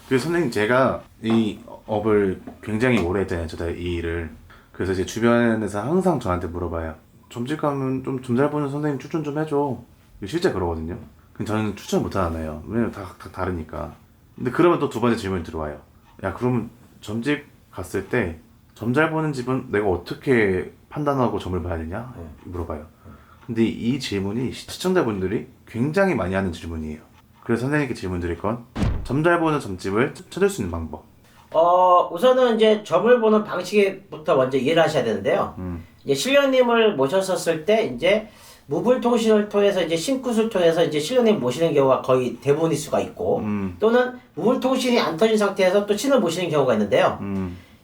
그래서 선생님 제가 이 업을 굉장히 오래 했잖아요. 저도 이 일을. 그래서 제 주변에서 항상 저한테 물어봐요. 점집 가면 좀 잘 보는 선생님 추천 좀 해줘. 실제 그러거든요. 근데 저는 추천 못 하잖아요. 왜냐면 다 다르니까. 근데 그러면 또 두 번째 질문이 들어와요. 야, 그러면 점집 갔을 때 점 잘 보는 집은 내가 어떻게 판단하고 점을 봐야 되냐? 물어봐요. 근데 이 질문이 시청자분들이 굉장히 많이 하는 질문이에요. 그래서 선생님께 질문 드릴 건 점 잘 보는 점집을 찾을 수 있는 방법. 우선은 이제 점을 보는 방식부터 먼저 이해를 하셔야 되는데요. 이제 신령님을 모셨었을 때 이제 무불통신을 통해서 이제 신굿을 통해서 이제 신령님 모시는 경우가 거의 대부분일 수가 있고 또는 무불통신이 안 터진 상태에서 또 신을 모시는 경우가 있는데요.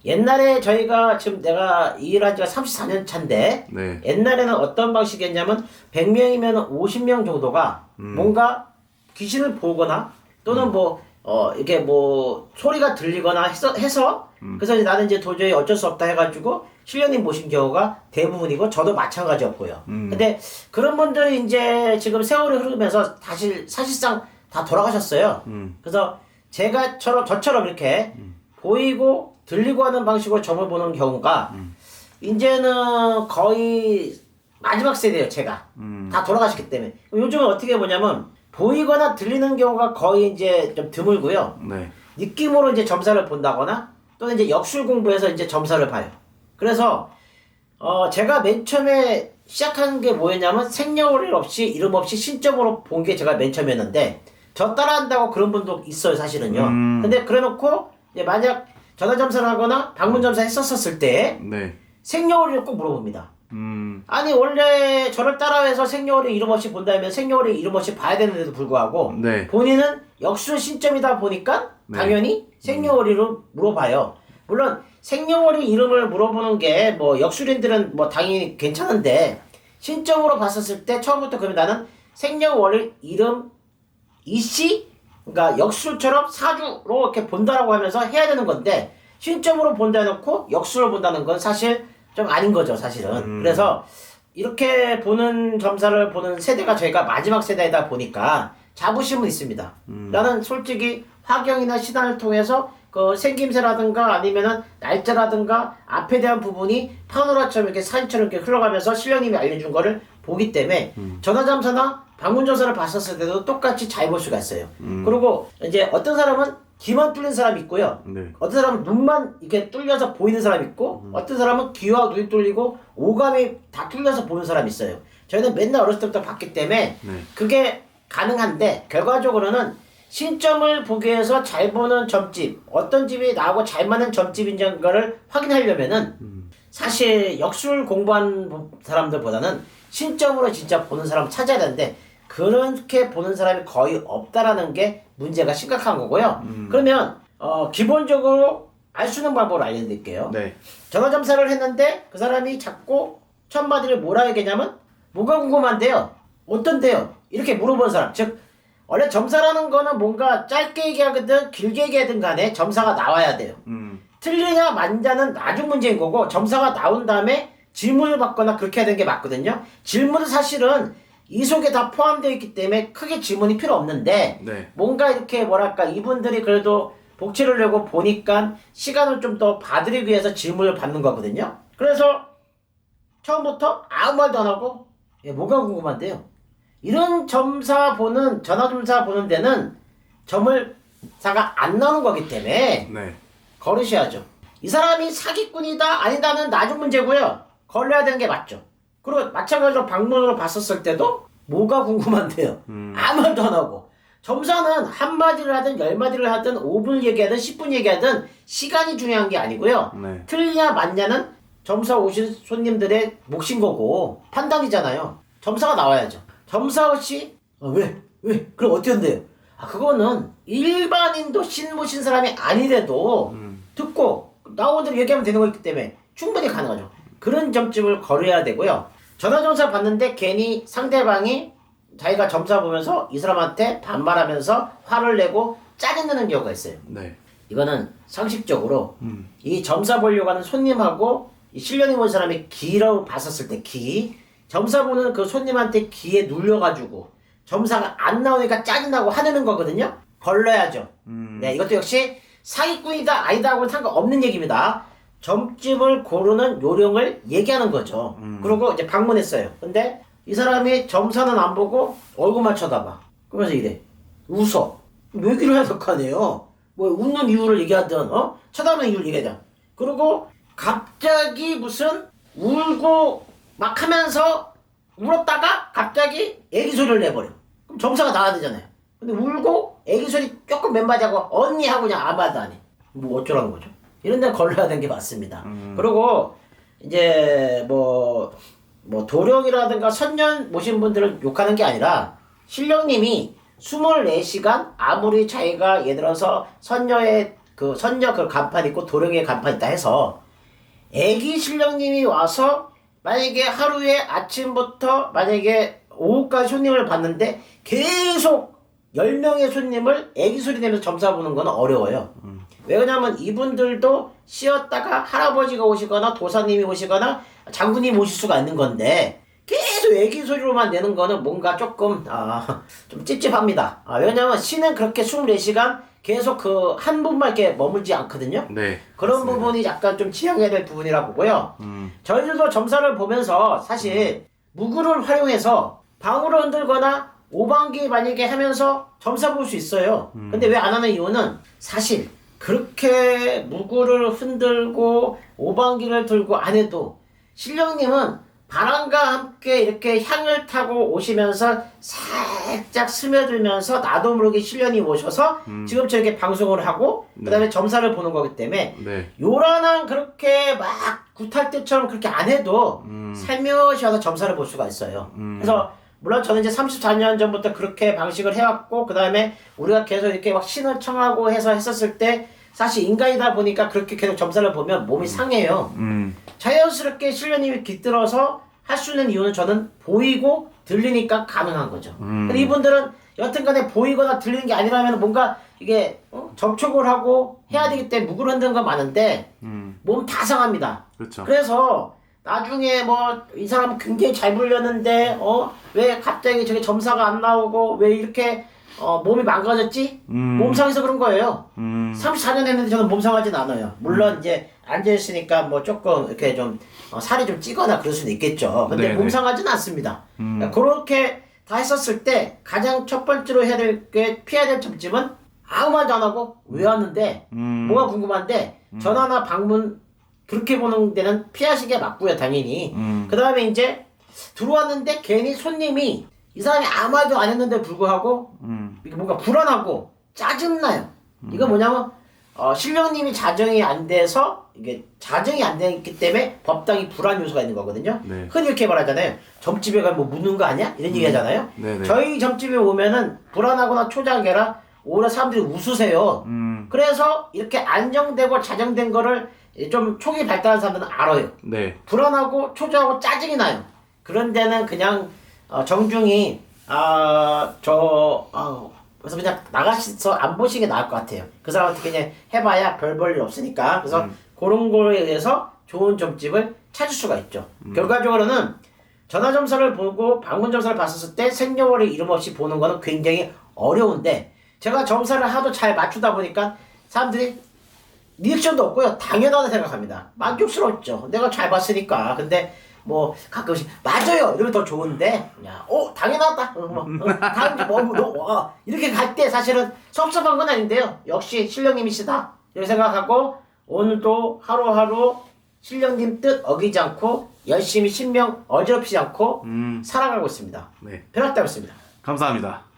옛날에 저희가 지금 내가 이 일한 지가 34년 차인데 네. 옛날에는 어떤 방식이었냐면 100명이면 50명 정도가 뭔가 귀신을 보거나 또는 이게 소리가 들리거나 해서 그래서 이제 나는 이제 도저히 어쩔 수 없다 해가지고 신령님 모신 경우가 대부분이고 저도 마찬가지였고요. 근데 그런 분들이 이제 지금 세월이 흐르면서 사실상 다 돌아가셨어요. 그래서 저처럼 이렇게 보이고 들리고 하는 방식으로 점을 보는 경우가 이제는 거의 마지막 세대예요. 제가 다 돌아가셨기 때문에 요즘은 어떻게 보냐면 보이거나 들리는 경우가 거의 이제 좀 드물고요. 네. 느낌으로 이제 점사를 본다거나 또는 이제 역술 공부해서 이제 점사를 봐요. 그래서 제가 맨 처음에 시작한 게 뭐였냐면 생년월일 없이 이름 없이 신점으로 본 게 제가 맨 처음이었는데 저 따라한다고 그런 분도 있어요, 사실은요. 근데 그래놓고 이제 만약 전화 점사를 하거나 방문 점사 했었을 때 네. 생년월일을 꼭 물어봅니다. 아니 원래 저를 따라해서 생년월일 이름 없이 본다면 생년월일 이름 없이 봐야 되는데도 불구하고 네. 본인은 역술 신점이다 보니까 네. 당연히 생년월일을 물어봐요. 물론 생년월일 이름을 물어보는 게 역술인들은 당연히 괜찮은데 신점으로 봤었을 때 처음부터 그러면 나는 생년월일 이름 이씨 그러니까 역술처럼 사주로 이렇게 본다라고 하면서 해야 되는 건데 신점으로 본다 해놓고 역술을 본다는 건 사실 좀 아닌 거죠, 사실은. 그래서 이렇게 보는 점사를 보는 세대가 저희가 마지막 세대이다 보니까 자부심은 있습니다. 나는 솔직히 화경이나 신화를 통해서 그 생김새라든가 아니면은 날짜라든가 앞에 대한 부분이 파노라처럼 이렇게 사진처럼 이렇게 흘러가면서 신령님이 알려준 거를 보기 때문에 전화점사나 방문점사를 봤었을 때도 똑같이 잘 볼 수가 있어요. 그리고 이제 어떤 사람은 귀만 뚫린 사람이 있고요. 네. 어떤 사람은 눈만 이렇게 뚫려서 보이는 사람이 있고 어떤 사람은 귀와 눈이 뚫리고 오감이 다 뚫려서 보는 사람이 있어요. 저희는 맨날 어렸을 때부터 봤기 때문에 네. 그게 가능한데 결과적으로는 신점을 보기 위해서 잘 보는 점집 어떤 집이 나하고 잘 맞는 점집인지를 확인하려면은 사실 역술 공부한 사람들보다는 신점으로 진짜 보는 사람을 찾아야 되는데 그렇게 보는 사람이 거의 없다라는 게 문제가 심각한 거고요. 그러면 기본적으로 알 수 있는 방법을 알려드릴게요. 네. 전화점사를 했는데 그 사람이 자꾸 첫 마디를 뭐라 얘기냐면 뭐가 궁금한데요? 어떤데요? 이렇게 물어보는 사람. 즉 원래 점사라는 거는 뭔가 짧게 얘기하든 길게 얘기하든 간에 점사가 나와야 돼요. 틀리냐 맞냐는 나중 문제인 거고 점사가 나온 다음에 질문을 받거나 그렇게 해야 되는 게 맞거든요. 질문은 사실은 이 속에 다 포함되어 있기 때문에 크게 질문이 필요 없는데 네. 뭔가 이렇게 이분들이 그래도 복취를 내고 보니까 시간을 좀 더 봐드리기 위해서 질문을 받는 거거든요. 그래서 처음부터 아무 말도 안 하고 뭐가 궁금한데요? 이런 전화점사 보는 데는 점을사가 안 나오는 거기 때문에 네. 걸으셔야죠. 이 사람이 사기꾼이다 아니다는 나중 문제고요. 걸려야 되는 게 맞죠. 그리고 마찬가지로 방문으로 봤었을 때도 뭐가 궁금한데요. 아무 말도 안 하고. 점사는 한마디를 하든 열마디를 하든 5분 얘기하든 10분 얘기하든 시간이 중요한 게 아니고요. 네. 틀리냐 맞냐는 점사 오신 손님들의 몫인 거고 판단이잖아요. 점사가 나와야죠. 점사 없이 왜? 그럼 어떻게 한대요? 그거는 일반인도 신 모신 사람이 아니래도 듣고 나오는 대로 얘기하면 되는 거기 때문에 충분히 가능하죠. 그런 점집을 걸어야 되고요. 전화점사 받는데 괜히 상대방이 자기가 점사 보면서 이 사람한테 반말하면서 화를 내고 짜증내는 경우가 있어요. 네. 이거는 상식적으로 이 점사 보려고 하는 손님하고 이 신령이 본 사람이 기라고 봤었을 때 점사 보는 그 손님한테 기에 눌려가지고 점사가 안 나오니까 짜증나고 화내는 거거든요. 걸러야죠. 네, 이것도 역시 사기꾼이다 아니다 하고는 상관없는 얘기입니다. 점집을 고르는 요령을 얘기하는 거죠. 그리고 이제 방문했어요. 근데 이 사람이 점사는 안 보고 얼굴만 쳐다봐. 그러면서 이래. 웃어. 얘기를 해야 될 거 아니에요. 뭐 웃는 이유를 얘기하든 쳐다보는 이유를 얘기하든. 그리고 갑자기 무슨 울고 막 하면서 울었다가 갑자기 애기 소리를 내버려. 그럼 점사가 나와야 되잖아요. 근데 울고 애기 소리 조금 몇 마디 하고 언니 하고 그냥 아무 말도 안 해. 뭐 어쩌라는 거죠. 이런 데는 걸러야 되는 게 맞습니다. 그리고 이제 뭐 도령이라든가 선년 모신 분들을 욕하는 게 아니라 신령님이 24시간 아무리 자기가 예를 들어서 선녀 그 간판 있고 도령의 간판 있다 해서 애기 신령님이 와서 만약에 하루에 아침부터 만약에 오후까지 손님을 봤는데 계속 10명의 손님을 애기 소리 내면서 점사 보는 건 어려워요. 왜 그러냐면 이분들도 쉬었다가 할아버지가 오시거나 도사님이 오시거나 장군님이 오실 수가 있는 건데 계속 애기 소리로만 내는 거는 뭔가 조금 좀 찝찝합니다. 왜냐면 시는 그렇게 24시간 계속 그 한 분만 이렇게 머물지 않거든요. 네. 그런 맞습니다. 부분이 약간 좀 지양해야 될 부분이라 보고요. 저희들도 점사를 보면서 사실 무구를 활용해서 방울을 흔들거나 오방기 만약에 하면서 점사 볼 수 있어요. 근데 왜 안 하는 이유는 사실 그렇게 무구를 흔들고 오방기를 들고 안 해도 신령님은 바람과 함께 이렇게 향을 타고 오시면서 살짝 스며들면서 나도 모르게 신령이 오셔서 지금 저렇게 방송을 하고 그 다음에 점사를 보는 거기 때문에 네. 요란한 그렇게 막 굿할 때처럼 그렇게 안 해도 살며시 와서 점사를 볼 수가 있어요. 그래서 물론 저는 이제 34년 전부터 그렇게 방식을 해왔고 그 다음에 우리가 계속 이렇게 막 신을 청하고 해서 했었을 때 사실 인간이다 보니까 그렇게 계속 점사를 보면 몸이 상해요. 자연스럽게 신령님이 깃들어서 할 수 있는 이유는 저는 보이고 들리니까 가능한 거죠. 근데 이분들은 여튼간에 보이거나 들리는 게 아니라면 뭔가 이게 접촉을 하고 해야 되기 때문에 무구를 흔드는 건 많은데 몸 다 상합니다. 그렇죠. 그래서 나중에 뭐 이 사람 굉장히 잘 불렸는데 왜 갑자기 저게 점사가 안 나오고 왜 이렇게 몸이 망가졌지? 몸 상해서 그런 거예요. 34년 했는데 저는 몸 상하진 않아요. 물론 이제 앉아있으니까 뭐 조금 이렇게 좀 살이 좀 찌거나 그럴 수는 있겠죠. 근데 네네. 몸 상하진 않습니다. 그러니까 그렇게 다 했었을 때 가장 첫 번째로 해야 될 게 피해야 될 점집은 아무 말도 안 하고 왜 왔는데 뭐가 궁금한데 전화나 방문 그렇게 보는 데는 피하시는 게 맞고요, 당연히. 그 다음에 이제 들어왔는데 괜히 손님이 이 사람이 아무 말도 안 했는데 불구하고 이게 뭔가 불안하고 짜증나요. 이거 뭐냐면 신령님이 자정이 안 돼서 이게 자정이 안 됐기 때문에 법당이 불안 요소가 있는 거거든요. 네. 흔히 이렇게 말하잖아요. 점집에 가면 뭐 묻는 거 아니야? 이런 얘기 하잖아요. 네네. 저희 점집에 오면은 불안하거나 초조한 게 아니라 오히려 사람들이 웃으세요. 그래서 이렇게 안정되고 자정된 거를 좀 촉이 발달한 사람들은 알아요. 네. 불안하고 초조하고 짜증이 나요. 그런 데는 그냥 정중히 그래서 그냥 나가서 안 보시는 게 나을 것 같아요. 그 사람한테 그냥 해봐야 별 볼 일 없으니까. 그래서 그런 거에 의해서 좋은 점집을 찾을 수가 있죠. 결과적으로는 전화점사를 보고 방문점사를 봤었을 때 생년월일 이름 없이 보는 거는 굉장히 어려운데 제가 점사를 하도 잘 맞추다 보니까 사람들이 리액션도 없고요. 당연하다 생각합니다. 만족스럽죠. 내가 잘 봤으니까. 근데 뭐 가끔씩 맞아요 이러면 더 좋은데 그냥 당연하다 다음 이렇게 갈 때 사실은 섭섭한 건 아닌데요. 역시 신령님이시다 이렇게 생각하고 오늘도 하루하루 신령님 뜻 어기지 않고 열심히 신명 어지럽히지 않고 살아가고 있습니다. 네. 변함없습니다. 감사합니다.